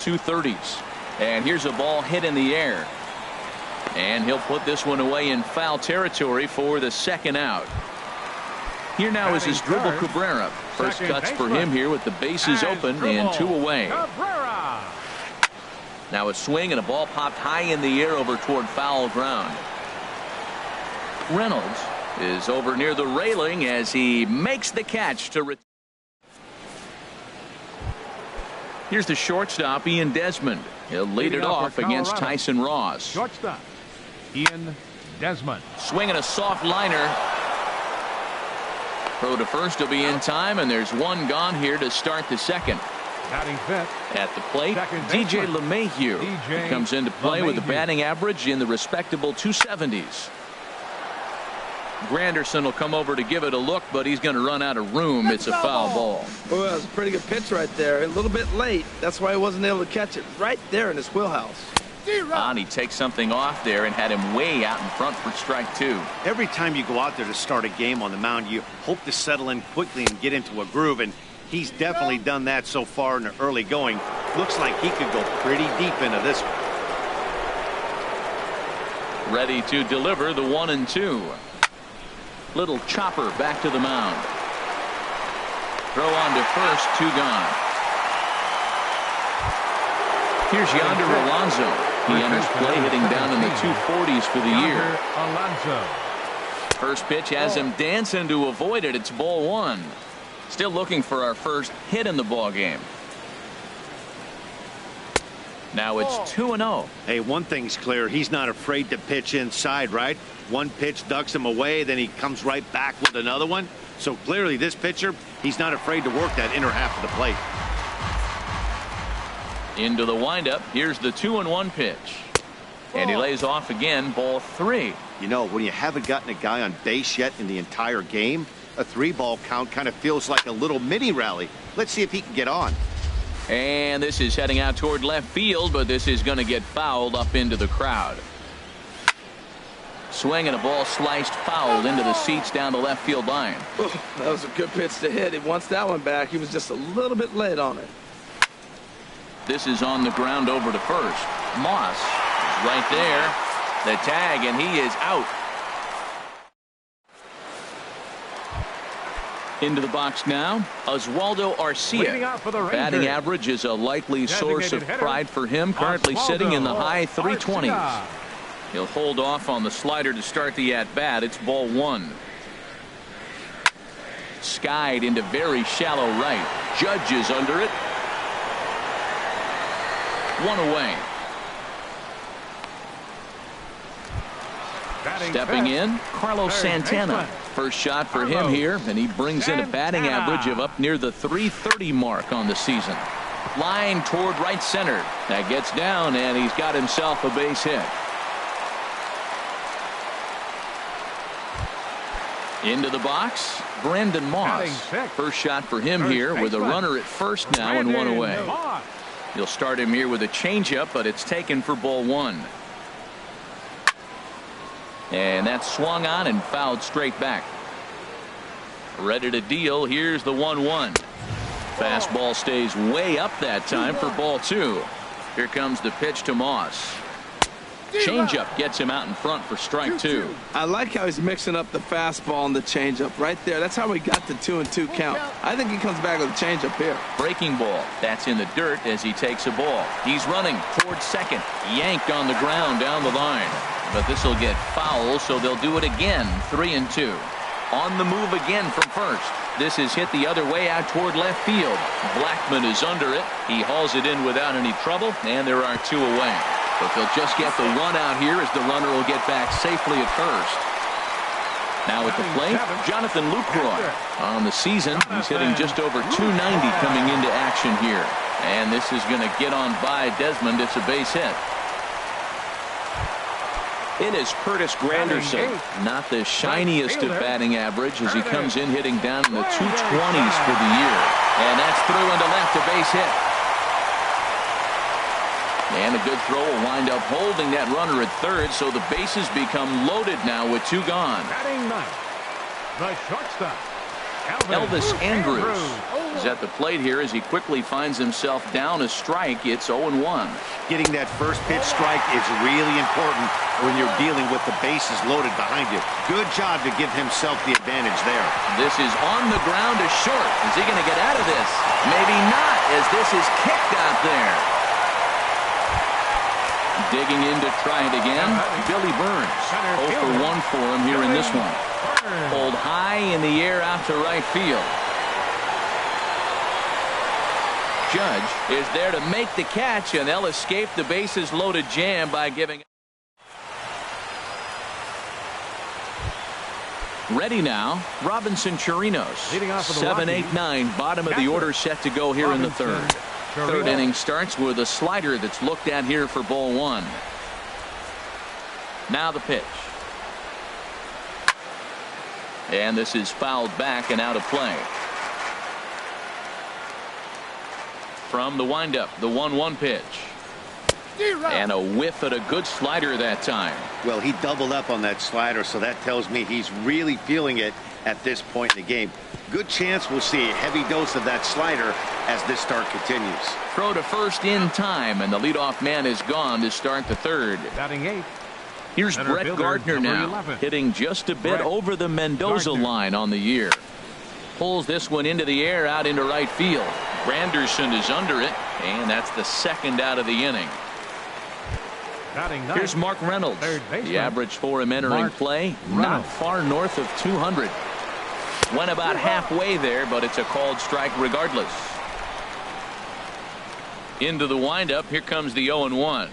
230s. And here's a ball hit in the air. And he'll put this one away in foul territory for the second out. Here now is his dribble Cabrera. First cuts for him here with the bases open and 2 away. Now a swing and a ball popped high in the air over toward foul ground. Reynolds is over near the railing as he makes the catch to return. Here's the shortstop, Ian Desmond. He'll lead it off against Tyson Ross. Shortstop, Ian Desmond. Swinging a soft liner. Throw to first will be in time, and there's one gone here to start the second. Batting fifth. At the plate, DJ LeMahieu comes into play with a batting average in the respectable 270s. Granderson will come over to give it a look, but he's going to run out of room. It's a foul ball. Well, that was a pretty good pitch right there. A little bit late. That's why he wasn't able to catch it right there in his wheelhouse. And he takes something off there and had him way out in front for strike 2. Every time you go out there to start a game on the mound, you hope to settle in quickly and get into a groove, and he's definitely done that so far in the early going. Looks like he could go pretty deep into this one. Ready to deliver the 1-2. Little chopper back to the mound. Throw on to first, 2 gone. Here's Yonder Alonso. He enters play hitting down in the 240s for the year. Alonso. First pitch has him dancing to avoid it. It's ball 1. Still looking for our first hit in the ball game. Now it's 2-0. Hey, one thing's clear. He's not afraid to pitch inside, right? One pitch ducks him away, then he comes right back with another one. So clearly this pitcher, he's not afraid to work that inner half of the plate. Into the windup. Here's the 2-1 pitch. And he lays off again, ball 3. You know, when you haven't gotten a guy on base yet in the entire game, a 3-ball count kind of feels like a little mini rally. Let's see if he can get on. And this is heading out toward left field, but this is going to get fouled up into the crowd. Swing and a ball sliced foul into the seats down the left field line. Oh, that was a good pitch to hit. He wants that one back. He was just a little bit late on it. This is on the ground over to first. Moss is right there. The tag, and he is out. Into the box now, Oswaldo Arcia. Batting average is a likely source of pride for him, currently sitting in the high 320s. He'll hold off on the slider to start the at-bat. It's ball 1. Skied into very shallow right. Judge is under it. 1 away. Stepping in, Carlos Santana. First shot for him here, and he brings in a batting average of up near the 330 mark on the season. Line toward right center. That gets down, and he's got himself a base hit. Into the box, Brandon Moss. First shot for him here with a runner at first now and 1 away. You'll start him here with a changeup, but it's taken for ball 1. And that's swung on and fouled straight back. Ready to deal. Here's the 1-1. Fastball stays way up that time for ball 2. Here comes the pitch to Moss. Changeup gets him out in front for strike 2. I like how he's mixing up the fastball and the changeup right there. That's how we got the 2-2 count. I think he comes back with a changeup here. Breaking ball. That's in the dirt as he takes a ball. He's running towards second. Yanked on the ground down the line. But this will get foul, so they'll do it again. 3-2. On the move again from first. This is hit the other way out toward left field. Blackman is under it. He hauls it in without any trouble, and there are 2 away. But they'll just get the run out here as the runner will get back safely at first. Now at the plate, Jonathan Lucroy. On the season, he's hitting just over 290 coming into action here. And this is going to get on by Desmond. It's a base hit. It is Curtis Granderson, not the shiniest of batting average as he comes in hitting down in the 220s for the year. And that's through into left, a base hit. And a good throw will wind up holding that runner at third, so the bases become loaded now with 2 gone. Batting ninth, the shortstop, Elvis Andrews is at the plate here as he quickly finds himself down a strike. It's 0-1. Getting that first pitch strike is really important when you're dealing with the bases loaded behind you. Good job to give himself the advantage there. This is on the ground to short. Is he going to get out of this? Maybe not, as this is kicked out there. Digging in to try it again, Billy Burns. 0 for 1 for him here in this one. Pulled high in the air out to right field. Judge is there to make the catch, and they'll escape the bases loaded jam by giving. Ready now, Robinson Chirinos. Leading off for the 7, 8, Rockies. 9, bottom of the order set to go here in the third. Third inning starts with a slider that's looked at here for ball one. Now the pitch. And this is fouled back and out of play. From the windup, the 1-1 pitch. And a whiff at a good slider that time. Well, he doubled up on that slider, so that tells me he's really feeling it at this point in the game. Good chance we'll see a heavy dose of that slider as this start continues. Throw to first in time, and the leadoff man is gone to start the third. Batting 8. Here's Center Brett fielder, Gardner number now, 11. hitting just a bit Brett over the Mendoza Gardner. line on the year. Pulls this one into the air out into right field. Granderson is under it, and that's the second out of the inning. Batting 9. Here's Mark Reynolds. Third baseman. The average for him entering Mark play, not Reynolds. far north of 200. Went about halfway there, but it's a called strike regardless. Into the windup, here comes the 0-1.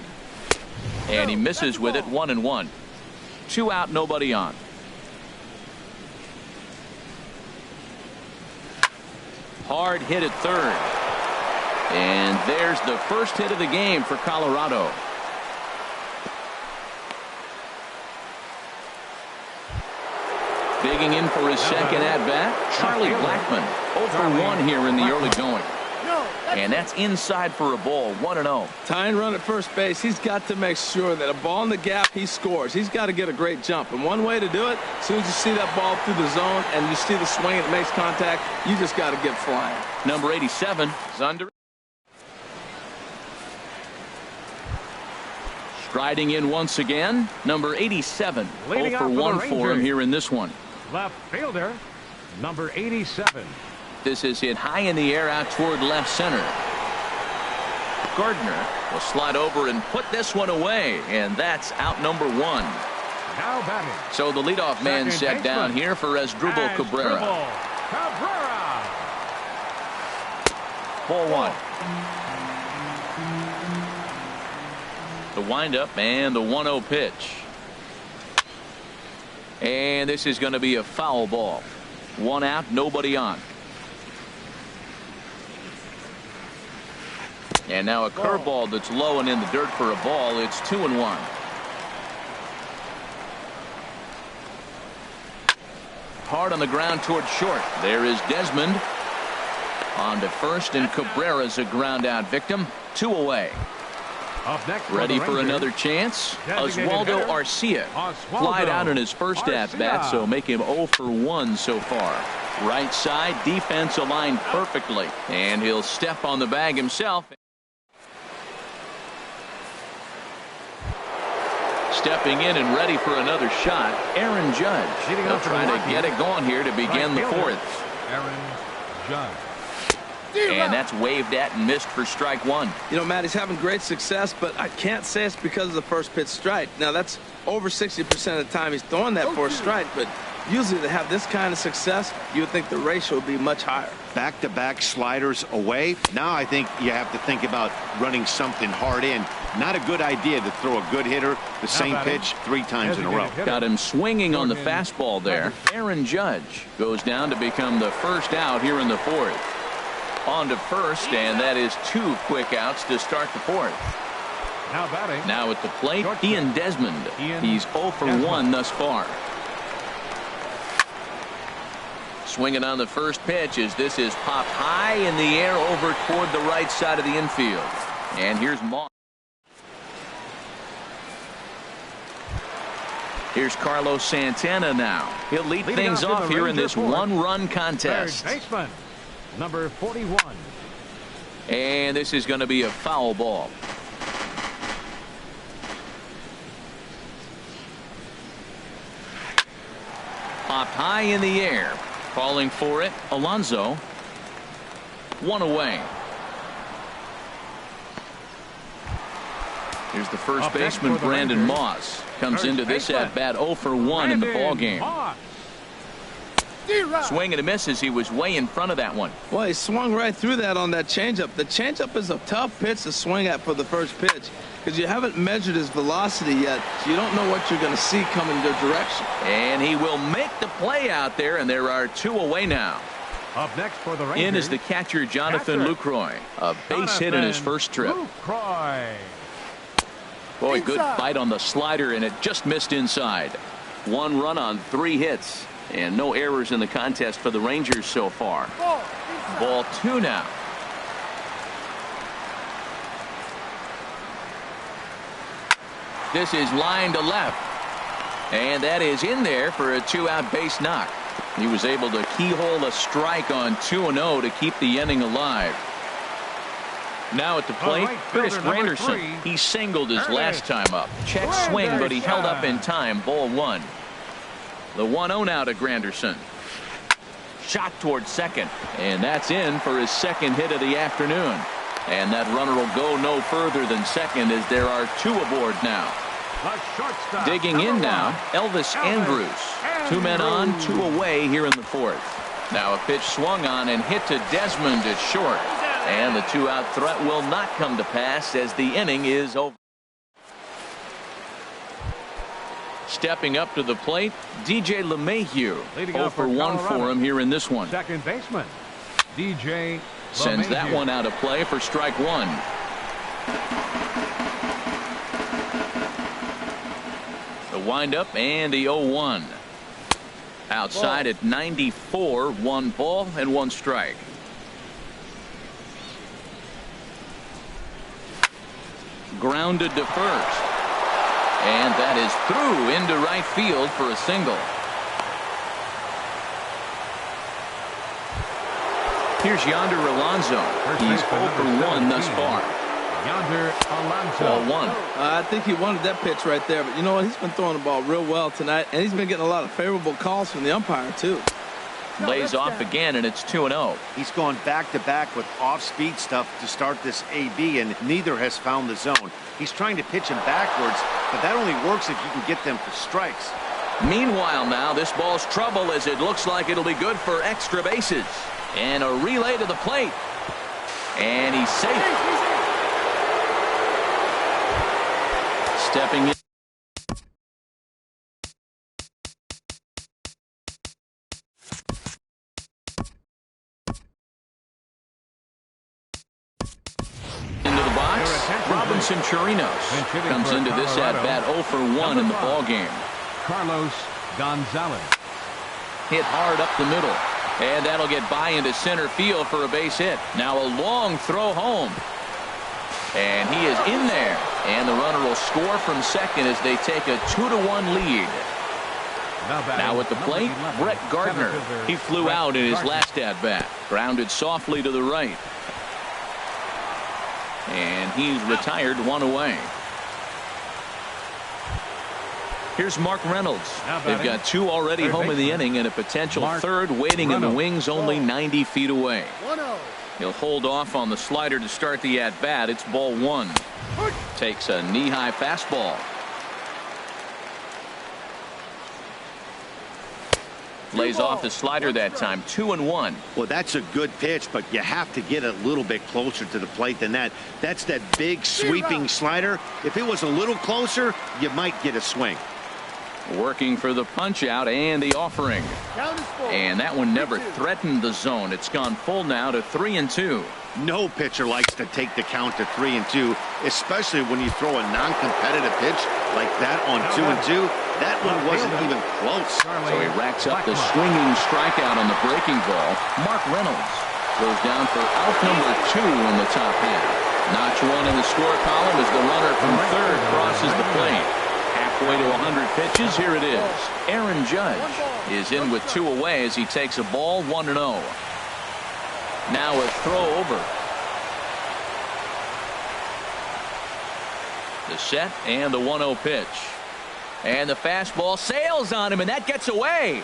And he misses with it, 1-1. 2 out, nobody on. Hard hit at third. And there's the first hit of the game for Colorado. Digging in for his second at-bat, Charlie Blackmon. 0 for 1 here in the early going. And that's inside for a ball, 1-0. Tying run at first base, he's got to make sure that a ball in the gap, he scores. He's got to get a great jump. And one way to do it, as soon as you see that ball through the zone and you see the swing and it makes contact, you just got to get flying. Number 87 is under. Striding in once again, number 87. Leading 0 for off for the 1 for him Rangers. here in this one. Left fielder, number 87. This is hit high in the air out toward left center. Gardner will slide over and put this one away, and that's out number 1. Now batting. So the leadoff man Second set down baseman. here for Asdrubal Cabrera. Cabrera. Ball 1. The windup and the 1-0 pitch. And this is going to be a foul ball. 1 out, nobody on. And now a curveball that's low and in the dirt for a ball. It's 2-1. Hard on the ground toward short. There is Desmond. On to first, and Cabrera's a ground out victim. 2 away. Up next Ready the for Rangers. another chance. Designated Oswaldo hitter, Arcia. Oswaldo Flied out in his first at bat, Arcia. so make him 0 for 1 so far. Right side, defense aligned perfectly. And he'll step on the bag himself. Stepping in and ready for another shot, Aaron Judge. Leading They'll off for the try to Rockies. get it going here to begin the Right fielder, fourth. Aaron Judge. And that's waved at and missed for strike 1. You know, Matt, he's having great success, but I can't say it's because of the first pitch strike. Now, that's over 60% of the time he's throwing that for a strike, but usually to have this kind of success, you would think the ratio would be much higher. Back-to-back sliders away. Now I think you have to think about running something hard in. Not a good idea to throw a good hitter the same batting? pitch 3 times in a row. Designated hitter. Got him swinging on the Morgan fastball there. Anderson. Aaron Judge goes down to become the first out here in the fourth. On to first, and that is 2 quick outs to start the fourth. Now batting. Now at the plate, Shortstop. Ian Desmond. Ian He's 0 for Desmond. 1 thus far. Swinging on the first pitch as this is popped high in the air over toward the right side of the infield. And here's Moss. Here's Carlos Santana now. He'll lead things off here in this one-run contest. Third baseman, number 41. And this is going to be a foul ball. Popped high in the air. Calling for it, Alonso. One away. Here's the first baseman, Brandon Moss. Comes into this at-bat 0 for 1 in the ballgame. Swing and a miss as he was way in front of that one. Well, he swung right through that on that changeup. The changeup is a tough pitch to swing at for the first pitch because you haven't measured his velocity yet, so you don't know what you're going to see coming your direction. And he will make the play out there, and there are 2 away now. Up next for the Rangers. In is the catcher, Jonathan Lucroy. A base hit in his first trip. Lucroy. Boy, good bite on the slider, and it just missed inside. 1 run on 3 hits. And no errors in the contest for the Rangers so far. Ball 2 now. This is line to left. And that is in there for a 2-out base knock. He was able to keyhole a strike on 2-0 to keep the inning alive. Now at the plate, Chris Granderson. He singled his last time up. Check swing, but he held up in time. Ball 1. The 1-0 now to Granderson. Shot towards second. And that's in for his second hit of the afternoon. And that runner will go no further than second as there are 2 aboard now. Digging in now, Elvis Andrus. 2 men on, 2 away here in the 4th. Now a pitch swung on and hit to Desmond at short. And the 2-out threat will not come to pass as the inning is over. Stepping up to the plate, DJ LeMahieu. 0 for 1 for him here in this one. Second baseman, DJ Sends that one out of play for strike 1. The windup and the 0-1. Outside at 94, 1 ball and 1 strike. Grounded to first. And that is through into right field for a single. Here's Yonder Alonso. He's 0 for 1 thus far. Yonder Alonso. Ball 1. I think he wanted that pitch right there, but you know what? He's been throwing the ball real well tonight, and he's been getting a lot of favorable calls from the umpire, too. Lays off again, and it's 2-0. He's gone back-to-back with off-speed stuff to start this AB, and neither has found the zone. He's trying to pitch him backwards, but that only works if you can get them for strikes. Meanwhile now, this ball's trouble as it looks like it'll be good for extra bases. And a relay to the plate. And he's safe. Stepping in. Robinson Chirinos comes into this at-bat 0 for 1 in the ballgame. Carlos Gonzalez. Hit hard up the middle. And that'll get by into center field for a base hit. Now a long throw home. And he is in there. And the runner will score from second as they take a 2-1 lead. Now at the plate, Brett Gardner. He flew out in his last at-bat. Grounded softly to the right. And he's retired 1 away. Here's Mark Reynolds. They've got 2 already home in the inning and a potential 3rd waiting in the wings only 90 feet away. He'll hold off on the slider to start the at-bat. It's ball 1. Takes a knee-high fastball. Lays off the slider that time. 2-1. Well, that's a good pitch, but you have to get a little bit closer to the plate than that. That's that big sweeping slider. If it was a little closer, you might get a swing. Working for the punch out and the offering. And that one never threatened the zone. It's gone full now to 3-2. No pitcher likes to take the count to 3-2, especially when you throw a non-competitive pitch like that on 2-2. That one wasn't even close. So he racks up the swinging strikeout on the breaking ball. Mark Reynolds goes down for out number 2 in the top half. Notch 1 in the score column as the runner from third crosses the plate. Halfway to 100 pitches. Here it is. Aaron Judge is in with 2 away as he takes a ball 1-0. Now a throw over. The set and the 1-0 pitch. And the fastball sails on him, and that gets away.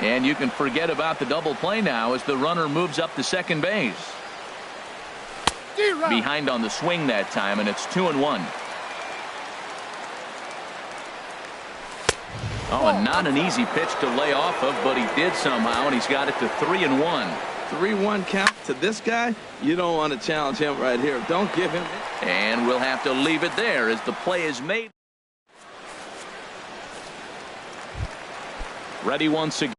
And you can forget about the double play now as the runner moves up to second base. Behind on the swing that time, and it's 2-1. Oh, and not an easy pitch to lay off of, but he did somehow, and he's got it to 3-1. 3-1 count to this guy. You don't want to challenge him right here. Don't give him. And we'll have to leave it there as the play is made. Ready once again.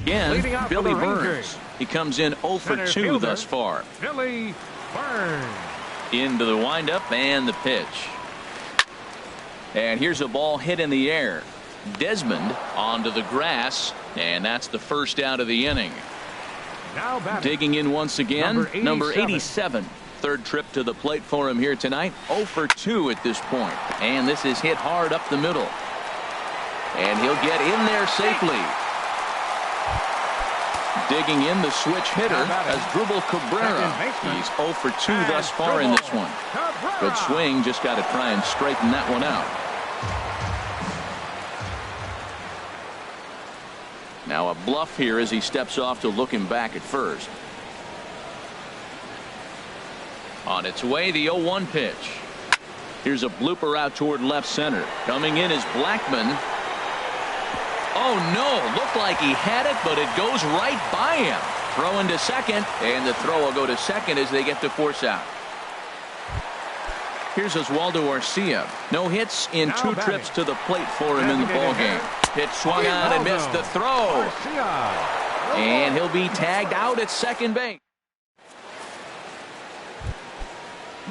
Again, Billy Burns. He comes in 0 for 2 thus far. Billy Burns. Into the windup and the pitch. And here's a ball hit in the air. Desmond onto the grass, and that's the first out of the inning. Now batting. Digging in once again, number 87. Third trip to the plate for him here tonight. 0 for 2 at this point. And this is hit hard up the middle. And he'll get in there safely. Digging in, the switch hitter as Drupal Cabrera. He's 0 for 2 thus far in this one. Good swing, just got to try and straighten that one out. Now a bluff here as he steps off to look him back at first. On its way, the 0-1 pitch. Here's a blooper out toward left center. Coming in is Blackman. Oh, no, looked like he had it, but it goes right by him. Throw into second, and the throw will go to second as they get to force out. Here's Oswaldo Arcia. No hits in now 2 trips to the plate for him in the ballgame. Pitch swung on and missed the throw. And he'll be tagged out at second base.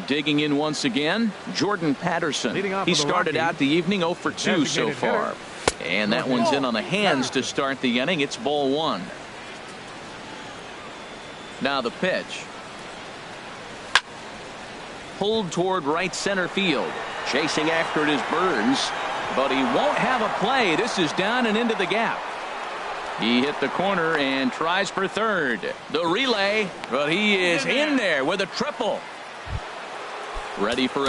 Digging in once again, Jordan Patterson. He started out the evening 0 for 2 so far. And that one's in on the hands to start the inning. It's ball 1. Now the pitch. Pulled toward right center field. Chasing after it is Burns. But he won't have a play. This is down and into the gap. He hit the corner and tries for third. The relay, but he is in there with a triple. Ready for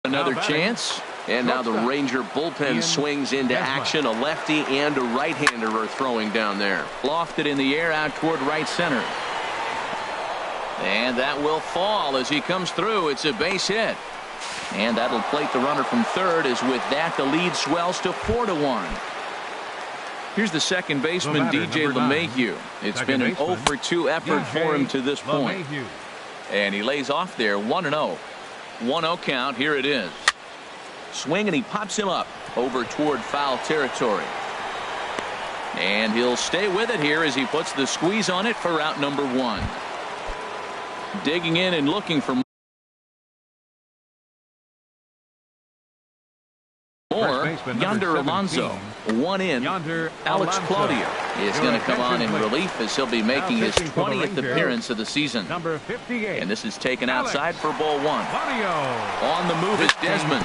another chance. And now the Ranger bullpen swings into action. A lefty and a right-hander are throwing down there. Lofted in the air out toward right center. And that will fall as he comes through. It's a base hit. And that'll plate the runner from third, as with that the lead swells to 4-1. Here's the second baseman, DJ LeMahieu. It's been an 0 for 2 effort for him to this point. And he lays off there 1-0. 1-0 count. Here it is. Swing, and he pops him up over toward foul territory. And he'll stay with it here as he puts the squeeze on it for out number 1. Digging in and looking for more. Yonder Alonso. 1 in. Alex Claudio is going to come on in relief as he'll be making his 20th appearance of the season. Number 58. And this is taken outside for ball 1. On the move is Desmond.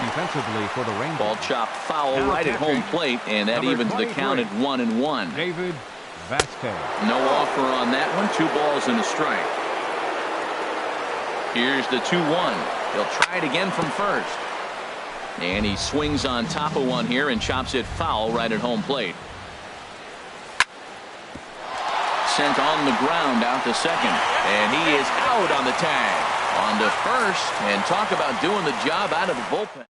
Ball chopped foul right at home plate, and that evens the count at 1-1. David Vasquez. No offer on that one. 2 balls and a strike. Here's the 2-1. He'll try it again from first. And he swings on top of one here and chops it foul right at home plate. Sent on the ground out to second. And he is out on the tag. On to first. And talk about doing the job out of the bullpen.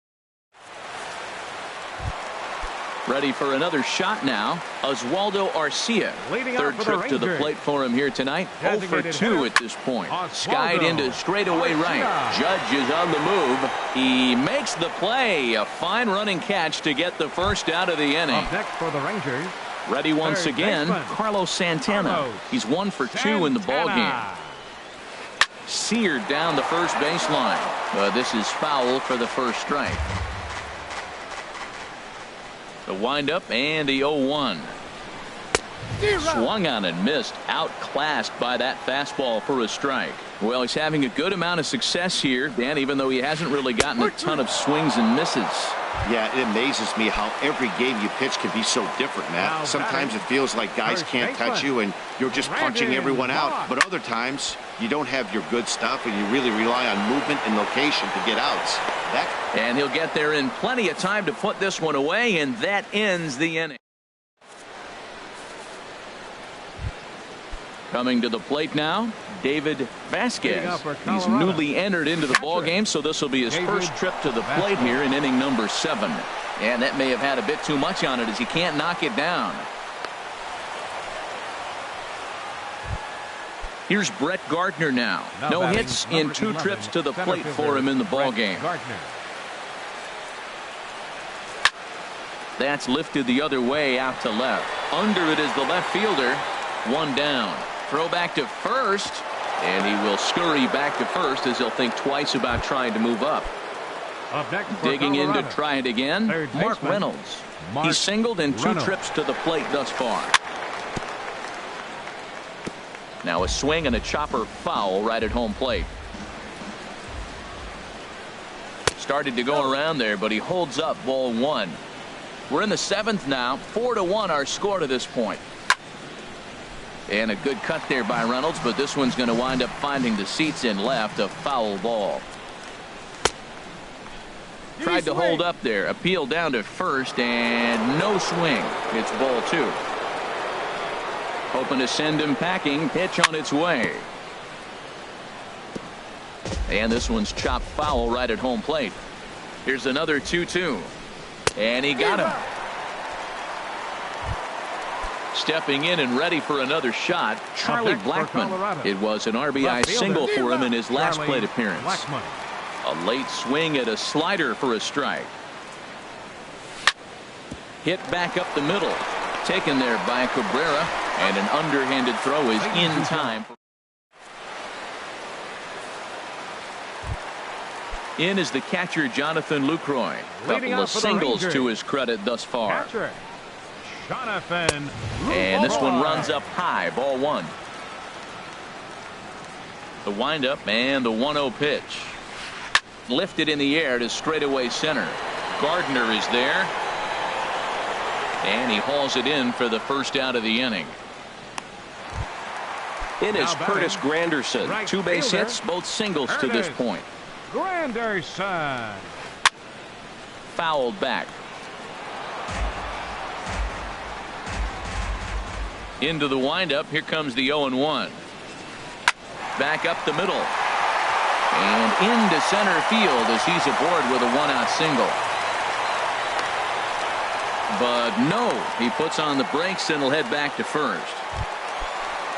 Ready for another shot now. Oswaldo Arcia. Third trip to the plate for him here tonight. 0 for 2 at this point. Skied into straightaway right. Judge is on the move. He makes the play. A fine running catch to get the first out of the inning. Up next for the Rangers, Ready once again, Carlos Santana. He's 1 for 2 in the ball game. Seared down the first baseline. This is foul for the first strike. The windup and the 0-1. Swung on and missed. Outclassed by that fastball for a strike. Well, he's having a good amount of success here, Dan, even though he hasn't really gotten a ton of swings and misses. Yeah, it amazes me how every game you pitch can be so different, Matt. Sometimes it feels like guys can't touch you and you're just punching everyone out. But other times, you don't have your good stuff and you really rely on movement and location to get outs. And he'll get there in plenty of time to put this one away, and that ends the inning. Coming to the plate now, David Vasquez. He's newly entered into the ball game, so this will be his first trip to the plate here in inning number 7. And that may have had a bit too much on it as he can't knock it down. Here's Brett Gardner now. No hits in 2 trips to the plate for him in the ball game. That's lifted the other way out to left. Under it is the left fielder. 1 down. Throw back to first, and he will scurry back to first as he'll think twice about trying to move up. Digging in to try it again, Mark Reynolds. He's singled in 2 trips to the plate thus far. Now a swing and a chopper foul right at home plate. Started to go around there, but he holds up, ball 1. We're in the 7th now. 4-1 our score to this point. And a good cut there by Reynolds, but this one's going to wind up finding the seats in left. A foul ball. Tried to hold up there. Appeal down to first, and no swing. It's ball 2. Hoping to send him packing. Pitch on its way. And this one's chopped foul right at home plate. Here's another 2-2. And he got him. Stepping in and ready for another shot, Charlie Blackmon. It was an RBI single for him in his last plate appearance. A late swing at a slider for a strike. Hit back up the middle. Taken there by Cabrera, and an underhanded throw is in time. In is the catcher, Jonathan Lucroy. Couple of singles to his credit thus far. And this one runs up high, ball 1. The windup and the 1-0 pitch. Lifted in the air to straightaway center. Gardner is there. And he hauls it in for the first out of the inning. It is Curtis Granderson. 2 base hits, both singles to this point. Granderson. Fouled back. Into the windup. Here comes the 0-1. Back up the middle. And into center field as he's aboard with a 1-out single. But no, he puts on the brakes and will head back to first.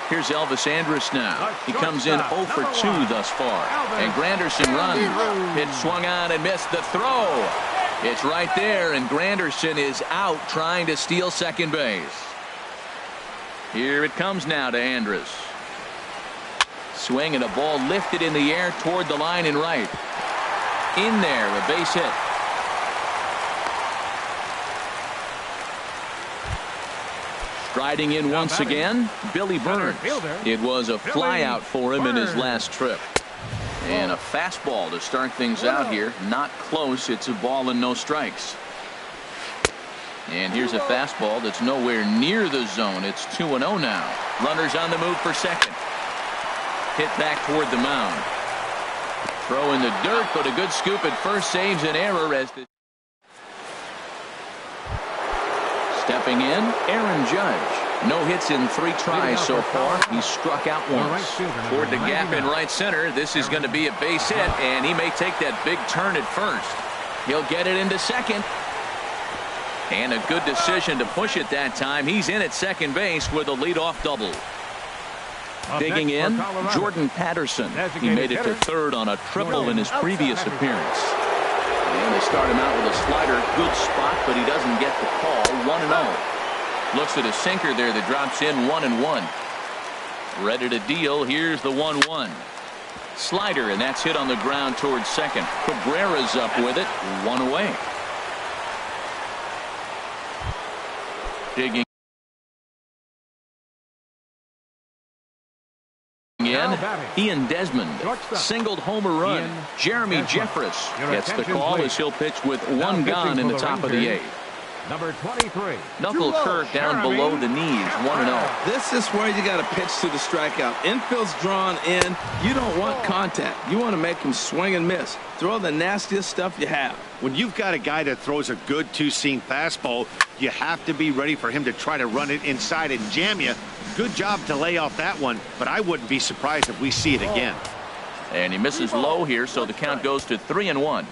Here's Elvis Andrus now. He comes in 0 for 2 thus far. And Granderson runs. Pitch swung on and missed the throw. It's right there, and Granderson is out trying to steal second base. Here it comes now to Andrus. Swing and a ball lifted in the air toward the line and right. In there, a base hit. Striding in once again, Billy Burns. It was a flyout for him in his last trip. And a fastball to start things out here. Not close. It's a ball and no strikes. And here's a fastball that's nowhere near the zone. It's 2-0 now. Runners on the move for second. Hit back toward the mound. Throw in the dirt, but a good scoop at first saves an error as the stepping in, Aaron Judge. No hits in 3 tries so far. He struck out once. Toward the gap in right center. This is going to be a base hit, and he may take that big turn at first. He'll get it into second. And a good decision to push it that time. He's in at second base with a leadoff double. Digging in, Jordan Patterson. He made it to third on a triple in his previous appearance. And they start him out with a slider. Good spot, but he doesn't get the call. 1-0. Looks at a sinker there that drops in 1-1. Ready to deal. Here's the 1-1. Slider, and that's hit on the ground towards second. Cabrera's up with it. 1 away. Digging in. Ian Desmond singled homer run. Jeremy Jeffress gets the call as he'll pitch with 1 gone in the top of the 8th. Number 23. Knuckle curve down below the knees, 1-0. This is where you got to pitch to the strikeout. Infield's drawn in. You don't want contact. You want to make him swing and miss. Throw the nastiest stuff you have. When you've got a guy that throws a good two-seam fastball, you have to be ready for him to try to run it inside and jam you. Good job to lay off that one, but I wouldn't be surprised if we see it again. And he misses low here, so the count goes to 3-1.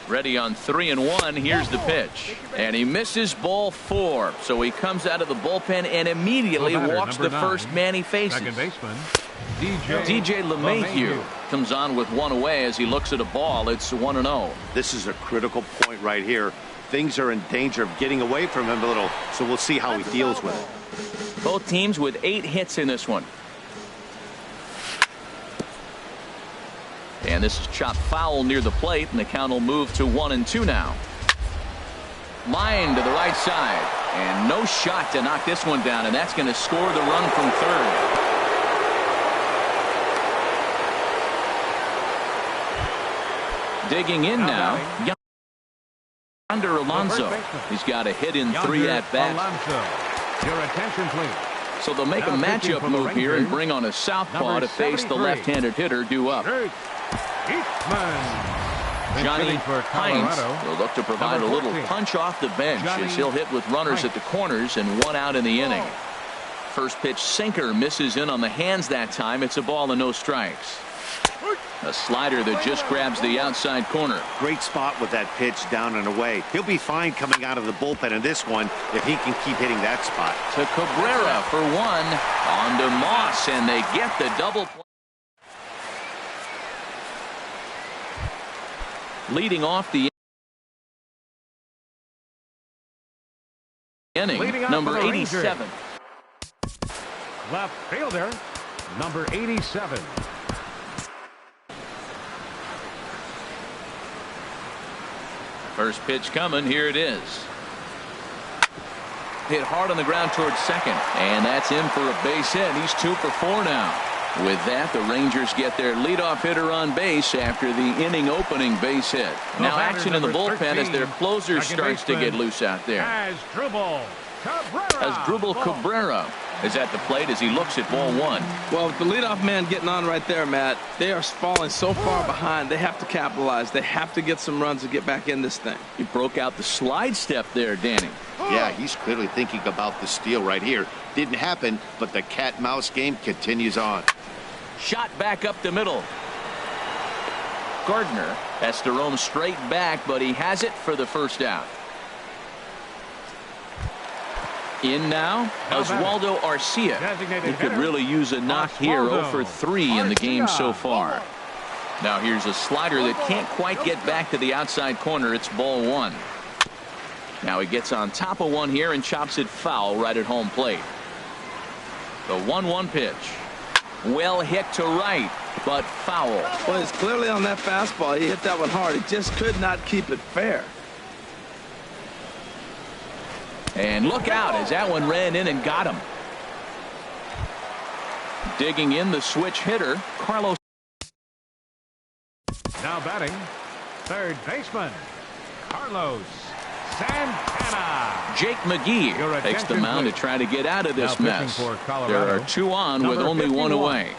Ready on 3-1. Here's the pitch. And he misses ball 4. So he comes out of the bullpen and immediately walks the first man he faces. Second baseman, DJ LeMahieu comes on with 1 away as he looks at a ball. It's 1-0. This is a critical point right here. Things are in danger of getting away from him a little, so we'll see how he deals with it. Both teams with 8 hits in this one. And this is chopped foul near the plate, and the count will move to 1-2 now. Line to the right side, and no shot to knock this one down, and that's going to score the run from third. Digging in now, Yonder Alonso. He's got a hit in 3 at-bats. Your attention, please. So they'll make a matchup move here and bring on a southpaw to face the left-handed hitter due up. Johnny Hines will look to provide a little punch off the bench as he'll hit with runners at the corners and 1 out in the inning. First pitch sinker misses in on the hands that time. It's a ball and no strikes. A slider that just grabs the outside corner. Great spot with that pitch down and away. He'll be fine coming out of the bullpen in this one if he can keep hitting that spot. To Cabrera for 1. On to Moss, and they get the double play. Leading off the inning, number 87. Left fielder, number 87. First pitch coming. Here it is. Hit hard on the ground towards second, and that's in for a base hit. He's 2 for 4 now. With that, the Rangers get their leadoff hitter on base after the inning opening base hit. Now action in the bullpen as their closer starts to get loose out there. Asdrubal Cabrera is at the plate as he looks at ball 1. Well, with the leadoff man getting on right there, Matt, they are falling so far behind. They have to capitalize. They have to get some runs to get back in this thing. He broke out the slide step there, Danny. Yeah, he's clearly thinking about the steal right here. Didn't happen, but the cat-mouse game continues on. Shot back up the middle. Gardner has to roam straight back, but he has it for the first out. In now, Oswaldo Arcia. He could really use a knock here. 0 for 3 in the game so far. Now here's a slider that can't quite get back to the outside corner. It's ball 1. Now he gets on top of one here and chops it foul right at home plate. The 1-1 pitch. Well hit to right, but foul. Well, he's clearly on that fastball. He hit that one hard. He just could not keep it fair. And look out as that one ran in and got him. Digging in the switch hitter, Carlos. Now batting, third baseman, Carlos Santana. Jake McGee takes the mound to try to get out of this mess. There are 2 on with only 1 away.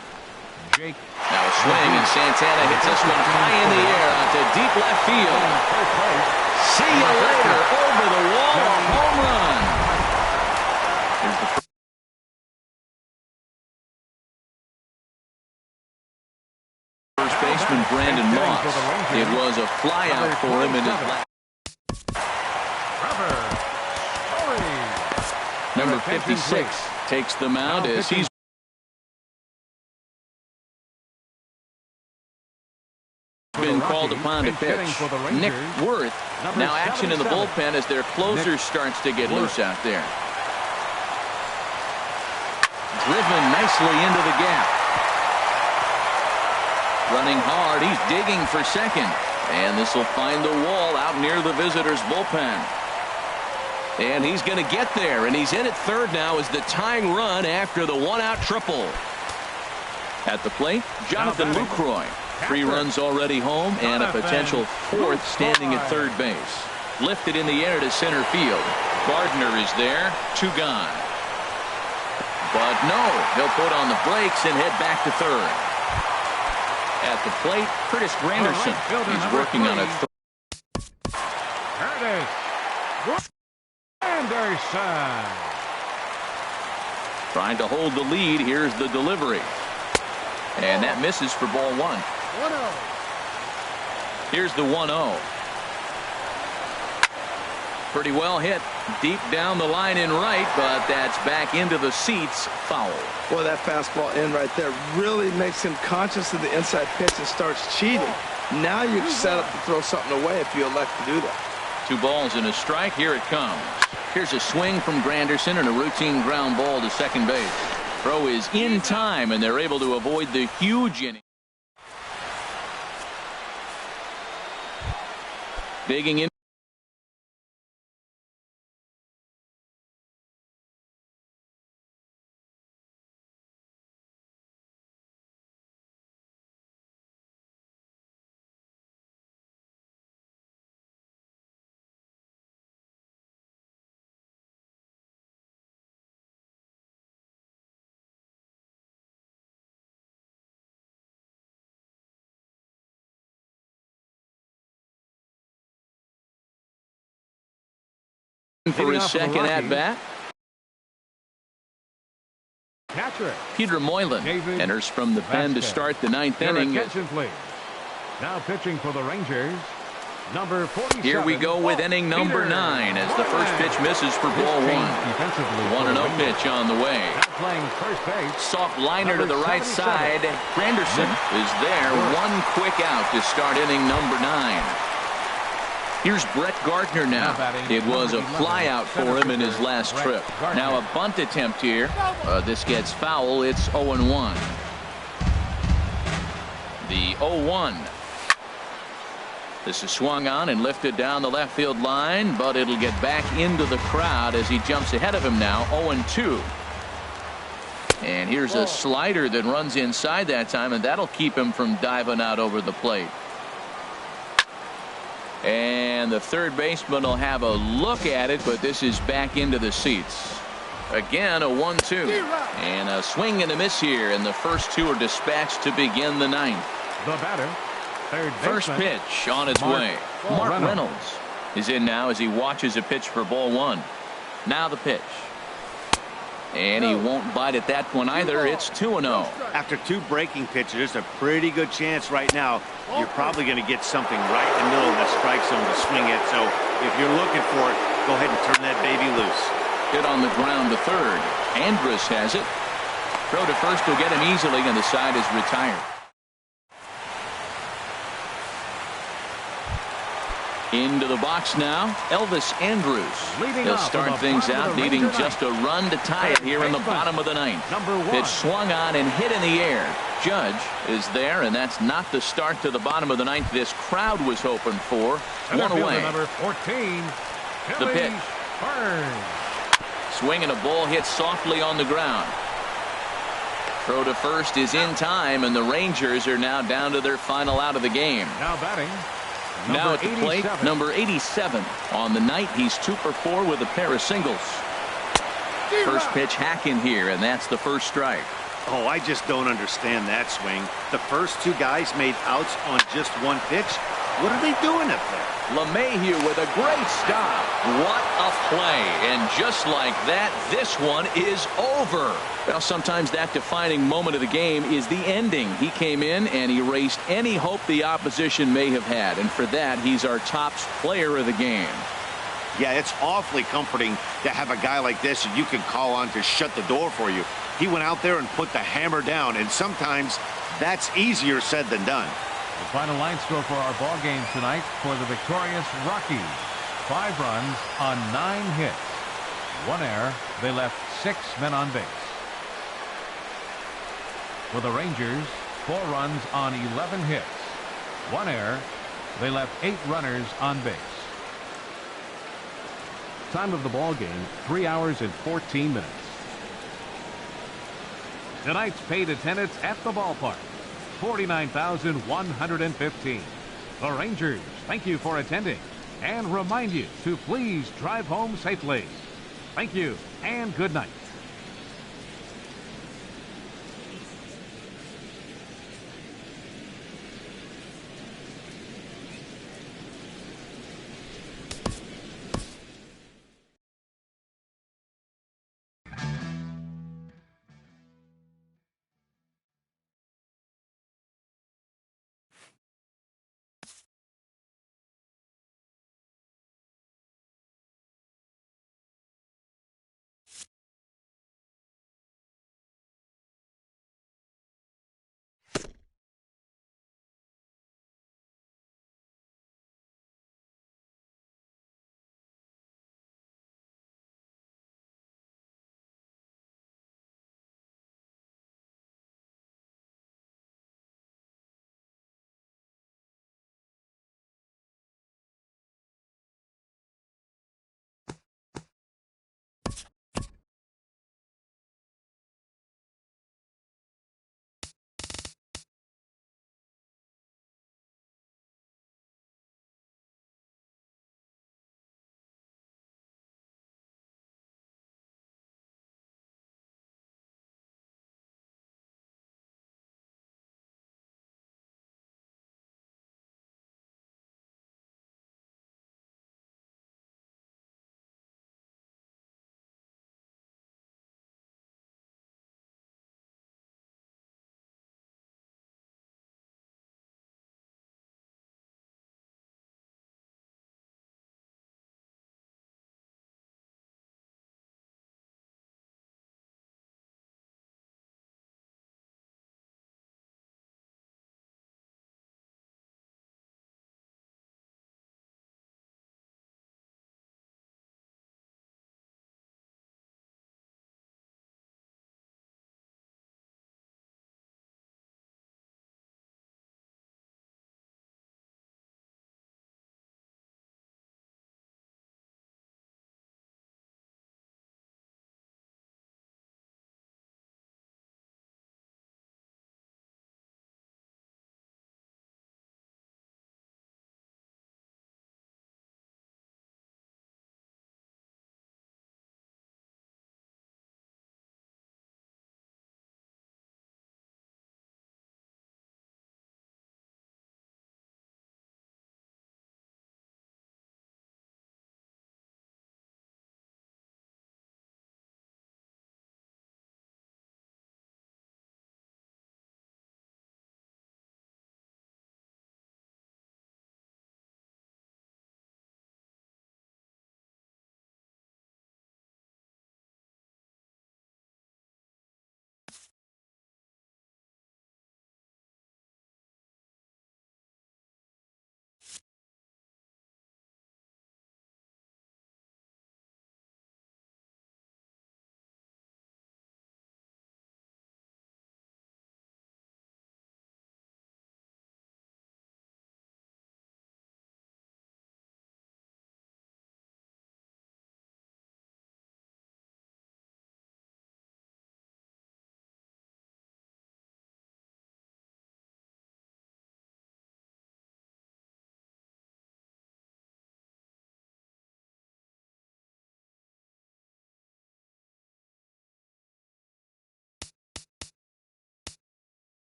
Jake. Now a swing, and Santana hits this one high in the air out to deep left field. See you later. Over the wall, a home run. Here's the first baseman, Brandon Moss. It was a flyout for him in his last. Number 56 takes the mound as he's been called upon to pitch. Nick Worth now action in the bullpen as their closer starts to get loose out there. Driven nicely into the gap. Running hard. He's digging for second. And this will find the wall out near the visitors' bullpen. And he's going to get there. And he's in at third now as the tying run after the one-out triple. At the plate, Jonathan Lucroy. 3 runs already home and a potential 4th standing at third base. Lifted in the air to center field. Gardner is there. 2 gone. But no, he'll put on the brakes and head back to third. At the plate, Curtis Granderson. He's working on a Curtis Granderson. Trying to hold the lead. Here's the delivery. And that misses for ball 1. 1-0. Here's the 1-0. Pretty well hit deep down the line in right, but that's back into the seats. Foul. Well, that fastball in right there really makes him conscious of the inside pitch and starts cheating. Now you're set up to throw something away if you elect to do that. 2 balls and a strike. Here it comes. Here's a swing from Granderson and a routine ground ball to second base. Throw is in time, and they're able to avoid the huge inning. Digging in. For his second at-bat. Peter Moylan enters from the pen to start the 9th inning. Now pitching for the Rangers, number 47. Here we go with inning number 9 as the first pitch misses for ball 1. 1-0 pitch on the way. Soft liner to the right side. Granderson is there. 1 quick out to start inning number 9. Here's Brett Gardner now. It was a flyout for him in his last trip. Now a bunt attempt here. This gets foul. It's 0-1. The 0-1. This is swung on and lifted down the left field line, but it'll get back into the crowd as he jumps ahead of him now. 0-2. And here's a slider that runs inside that time, and that'll keep him from diving out over the plate. And the third baseman will have a look at it, but this is back into the seats. Again, a 1-2. And a swing and a miss here, and the first 2 are dispatched to begin the 9th. The batter, third first pitch on its way. Mark Reynolds is in now as he watches a pitch for ball 1. Now the pitch. And he won't bite at that one either. It's 2-0. After 2 breaking pitches, there's a pretty good chance right now you're probably going to get something right in the middle of the strike zone to swing at. So if you're looking for it, go ahead and turn that baby loose. Hit on the ground to third. Andrus has it. Throw to first will get him easily, and the side is retired. Into the box now, Elvis Andrus. He'll start things out, needing just a run to tie it here in the bottom of the 9th. Pitch swung on and hit in the air. Judge is there, and that's not the start to the bottom of the 9th this crowd was hoping for. 1 away. Number 14, the pitch. Burns. Swing and a ball hit softly on the ground. Throw to first is in time, and the Rangers are now down to their final out of the game. Now batting. Now at the plate, number 87. On the night, he's 2 for 4 with a pair of singles. First pitch hack in here, and that's the first strike. Oh, I just don't understand that swing. The first 2 guys made outs on just 1 pitch. What are they doing up there? LeMahieu with a great stop. What a play. And just like that, this one is over. Well, sometimes that defining moment of the game is the ending. He came in and erased any hope the opposition may have had. And for that, he's our top player of the game. Yeah, it's awfully comforting to have a guy like this you can call on to shut the door for you. He went out there and put the hammer down, and sometimes that's easier said than done. The final line score for our ball game tonight for the victorious Rockies. 5 runs on 9 hits. 1 error. They left 6 men on base. For the Rangers, 4 runs on 11 hits. 1 error. They left 8 runners on base. Time of the ball game, 3 hours and 14 minutes. Tonight's paid attendance at the ballpark, 49,115. The Rangers thank you for attending and remind you to please drive home safely. Thank you and good night.